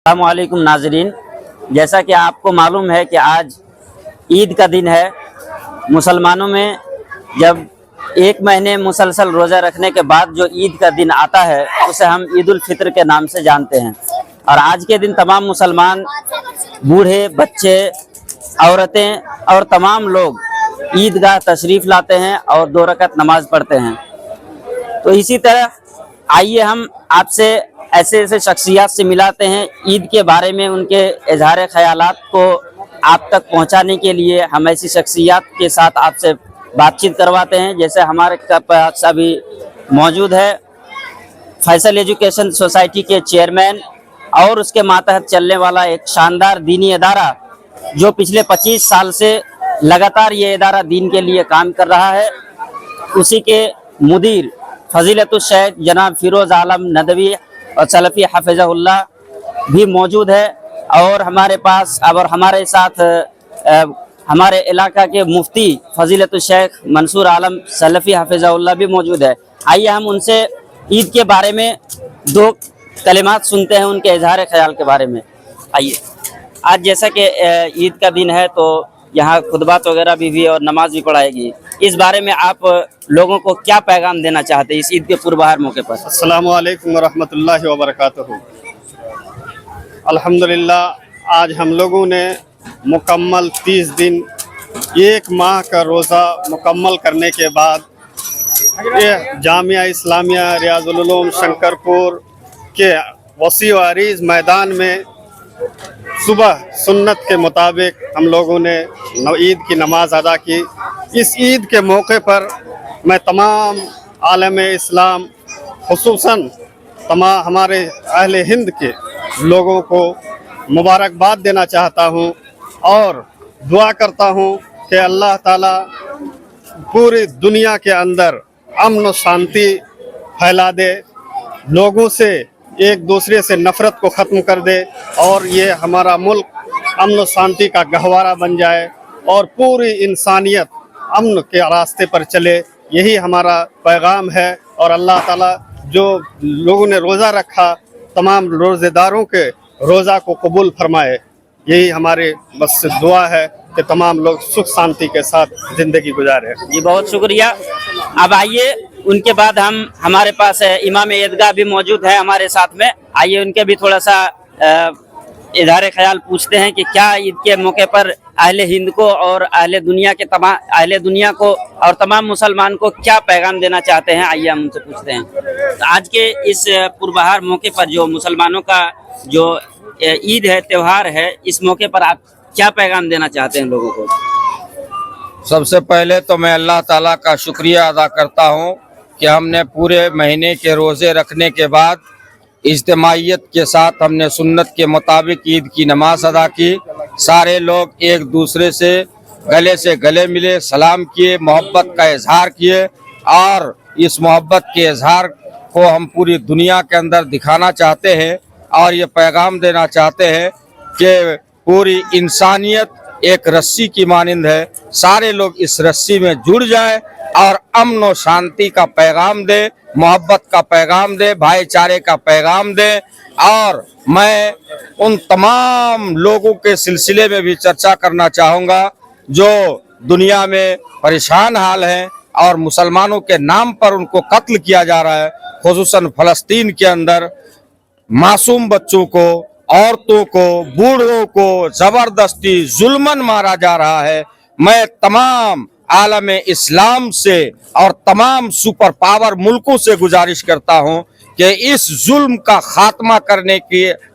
السلام علیکم ناظرین، جیسا کہ آپ کو معلوم ہے کہ آج عید کا دن ہے۔ مسلمانوں میں جب ایک مہینے مسلسل روزہ رکھنے کے بعد جو عید کا دن آتا ہے اسے ہم عید الفطر کے نام سے جانتے ہیں، اور آج کے دن تمام مسلمان بوڑھے، بچے، عورتیں اور تمام لوگ عیدگاہ تشریف لاتے ہیں اور 2 رکعت نماز پڑھتے ہیں۔ تو اسی طرح آئیے ہم آپ سے ایسے شخصیات سے ملاتے ہیں، عید کے بارے میں ان کے اظہار خیالات کو آپ تک پہنچانے کے لیے ہم ایسی شخصیات کے ساتھ آپ سے بات چیت کرواتے ہیں۔ جیسے ہمارے پاس ابھی موجود ہے فیصل ایجوکیشن سوسائٹی کے چیئرمین اور اس کے ماتحت چلنے والا ایک شاندار دینی ادارہ جو پچھلے 25 سال سے لگاتار یہ ادارہ دین کے لیے کام کر رہا ہے، اسی کے مدیر فضیلت الشیخ جناب فیروز عالم ندوی اور سلفی حفظہ اللہ بھی موجود ہے، اور ہمارے پاس اور ہمارے ساتھ ہمارے علاقہ کے مفتی فضیلت الشیخ منصور عالم سلفی حفظہ اللہ بھی موجود ہے۔ آئیے ہم ان سے عید کے بارے میں 2 کلمات سنتے ہیں، ان کے اظہار خیال کے بارے میں۔ آئیے، آج جیسا کہ عید کا دن ہے تو یہاں خطبات وغیرہ بھی ہوئی اور نماز بھی پڑھائے گی، اس بارے میں آپ لوگوں کو کیا پیغام دینا چاہتے ہیں اس عید کے پربہار موقع پر؟ السلام علیکم ورحمۃ اللہ وبرکاتہ۔ الحمدللہ آج ہم لوگوں نے مکمل 30 دن 1 ماہ کا روزہ مکمل کرنے کے بعد یہ جامعہ اسلامیہ ریاض العلوم شنکرپور کے وسیع و عریض میدان میں صبح سنت کے مطابق ہم لوگوں نے عید کی نماز ادا کی۔ اس عید کے موقع پر میں تمام عالم اسلام خصوصاً تمام ہمارے اہل ہند کے لوگوں کو مبارکباد دینا چاہتا ہوں اور دعا کرتا ہوں کہ اللہ تعالیٰ پوری دنیا کے اندر امن و شانتی پھیلا دے، لوگوں سے ایک دوسرے سے نفرت کو ختم کر دے، اور یہ ہمارا ملک امن و شانتی کا گہوارہ بن جائے اور پوری انسانیت امن کے راستے پر چلے۔ یہی ہمارا پیغام ہے، اور اللہ تعالیٰ جو لوگوں نے روزہ رکھا تمام روزے داروں کے روزہ کو قبول فرمائے۔ یہی ہمارے بس دعا ہے کہ تمام لوگ سکھ شانتی کے ساتھ زندگی گزارے۔ جی بہت شکریہ۔ اب آئیے ان کے بعد ہمارے پاس امام عیدگاہ بھی موجود ہے ہمارے ساتھ میں، آئیے ان کے بھی تھوڑا سا اظہار خیال پوچھتے ہیں کہ کیا عید کے موقع پر اہل ہند کو اور اہل دنیا کو اور تمام مسلمان کو کیا پیغام دینا چاہتے ہیں۔ آئیے ہم ان سے پوچھتے ہیں۔ تو آج کے اس پربہار موقع پر جو مسلمانوں کا جو عید ہے، تہوار ہے، اس موقع پر آپ کیا پیغام دینا چاہتے ہیں لوگوں کو؟ سب سے پہلے تو میں اللہ تعالیٰ کا شکریہ ادا کرتا ہوں کہ ہم نے پورے مہینے کے روزے رکھنے کے بعد اجتماعیت کے ساتھ ہم نے سنت کے مطابق عید کی نماز ادا کی۔ سارے لوگ ایک دوسرے سے گلے ملے، سلام کیے، محبت کا اظہار کیے، اور اس محبت کے اظہار کو ہم پوری دنیا کے اندر دکھانا چاہتے ہیں اور یہ پیغام دینا چاہتے ہیں کہ پوری انسانیت ایک رسی کی مانند ہے، سارے لوگ اس رسی میں جڑ جائیں اور امن و شانتی کا پیغام دے، محبت کا پیغام دے، بھائی چارے کا پیغام دے۔ اور میں ان تمام لوگوں کے سلسلے میں بھی چرچا کرنا چاہوں گا جو دنیا میں پریشان حال ہیں اور مسلمانوں کے نام پر ان کو قتل کیا جا رہا ہے، خصوصاً فلسطین کے اندر معصوم بچوں کو، عورتوں کو، بوڑھوں کو زبردستی ظلمن مارا جا رہا ہے۔ میں تمام عالم اسلام سے اور تمام سپر پاور ملکوں سے گزارش کرتا ہوں کہ اس ظلم کا خاتمہ کرنے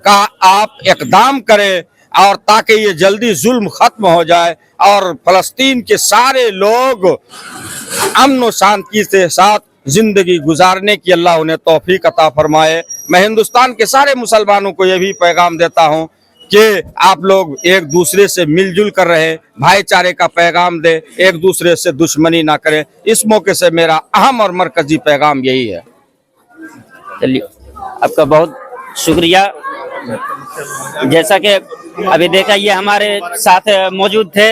کا آپ اقدام کریں، اور تاکہ یہ جلدی ظلم ختم ہو جائے اور فلسطین کے سارے لوگ امن و شانتی کے ساتھ زندگی گزارنے کی اللہ انہیں توفیق عطا فرمائے۔ میں ہندوستان کے سارے مسلمانوں کو یہ بھی پیغام دیتا ہوں کہ آپ لوگ ایک دوسرے سے مل جل کر رہیں، بھائی چارے کا پیغام دیں، ایک دوسرے سے دشمنی نہ کریں۔ اس موقع سے میرا اہم اور مرکزی پیغام یہی ہے۔ چلیے، آپ کا بہت شکریہ۔ جیسا کہ ابھی دیکھا، یہ ہمارے ساتھ موجود تھے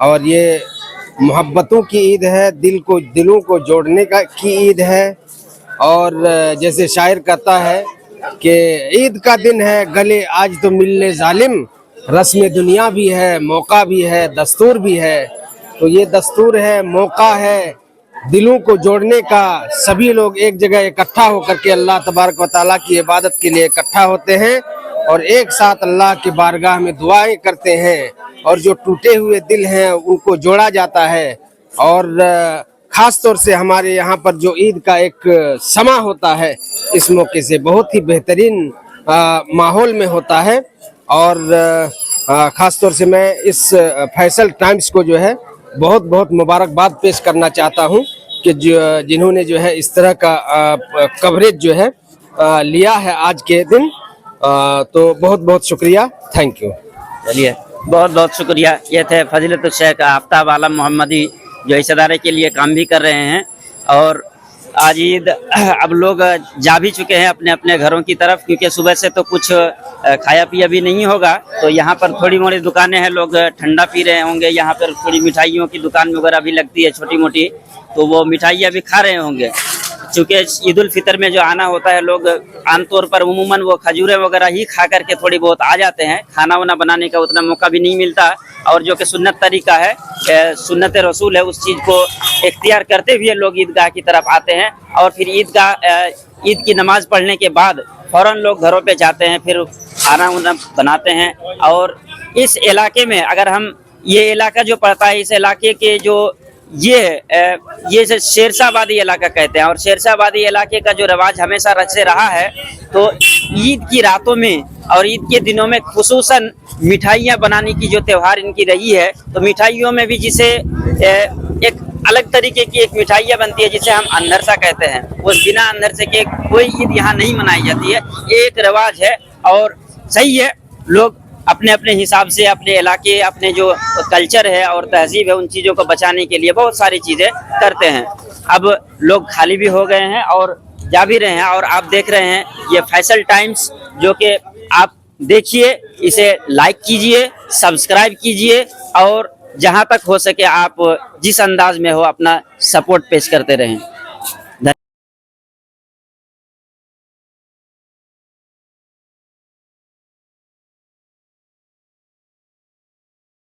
اور یہ محبتوں کی عید ہے، دلوں کو جوڑنے کی عید ہے. اور جیسے شاعر کہتا ہے کہ عید کا دن ہے گلے آج تو ملنے ظالم، رسم دنیا بھی ہے، موقع بھی ہے، دستور بھی ہے. تو یہ دستور ہے، موقع ہے دلوں کو جوڑنے کا. سبھی لوگ ایک جگہ اکٹھا ہو کر کے اللہ تبارک و تعالیٰ کی عبادت کے لیے اکٹھا ہوتے ہیں اور ایک ساتھ اللہ کی بارگاہ میں دعائیں کرتے ہیں. اور جو ٹوٹے ہوئے دل ہیں ان کو جوڑا جاتا ہے. اور خاص طور سے ہمارے یہاں پر جو عید کا ایک سما ہوتا ہے، اس موقع سے بہت ہی بہترین ماحول میں ہوتا ہے. اور خاص طور سے میں اس فیصل ٹائمز کو جو ہے بہت بہت مبارکباد پیش کرنا چاہتا ہوں کہ جنہوں نے جو ہے اس طرح کا کوریج جو ہے لیا ہے آج کے دن. تو بہت بہت شکریہ. Thank you. چلیے بہت بہت شکریہ. یہ تھے فضیلت الشیخ آفتاب عالم محمدی جو اس ادارے کے لیے کام بھی کر رہے ہیں. اور آج عید اب لوگ جا بھی چکے ہیں اپنے اپنے گھروں کی طرف، کیونکہ صبح سے تو کچھ کھایا پیا بھی نہیں ہوگا. تو یہاں پر تھوڑی موڑی دکانیں ہیں، لوگ ٹھنڈا پی رہے ہوں گے. یہاں پر تھوڑی مٹھائیوں کی دکان وغیرہ بھی لگتی ہے چھوٹی موٹی، تو وہ مٹھائیاں بھی کھا رہے ہوں گے. چونکہ عید الفطر میں جو آنا ہوتا ہے لوگ عام طور پر عموماً وہ کھجوریں وغیرہ ہی کھا کر کے تھوڑی بہت آ جاتے ہیں. کھانا وانا بنانے کا اتنا موقع بھی نہیں ملتا، اور جو کہ سنت طریقہ ہے، سنت رسول ہے، اس چیز کو اختیار کرتے ہوئے لوگ عیدگاہ کی طرف آتے ہیں. اور پھر عید کی نماز پڑھنے کے بعد فوراً لوگ گھروں پہ جاتے ہیں، پھر کھانا وانا بناتے ہیں. اور اس علاقے میں اگر ہم یہ علاقہ جو پڑتا ہے، اس علاقے کے جو یہ شیرشاہ آبادی علاقہ کہتے ہیں، اور شیرشاہ آبادی علاقے کا جو رواج ہمیشہ سے رہا ہے، تو عید کی راتوں میں اور عید کے دنوں میں خصوصاً مٹھائیاں بنانے کی جو تہوار ان کی رہی ہے. تو مٹھائیوں میں بھی جسے ایک الگ طریقے کی ایک مٹھائیاں بنتی ہے جسے ہم اندرسا کہتے ہیں. وہ بنا اندرسے کے کوئی عید یہاں نہیں منائی جاتی ہے. یہ ایک رواج ہے اور صحیح ہے. لوگ اپنے اپنے حساب سے اپنے علاقے، اپنے جو کلچر ہے اور تہذیب ہے، ان چیزوں کو بچانے کے لیے بہت ساری چیزیں کرتے ہیں. اب لوگ خالی بھی ہو گئے ہیں اور جا بھی رہے ہیں. اور آپ دیکھ رہے ہیں یہ فیصل ٹائمز، جو کہ آپ دیکھیے، اسے لائک کیجئے، سبسکرائب کیجئے، اور جہاں تک ہو سکے آپ جس انداز میں ہو اپنا سپورٹ پیش کرتے رہیں.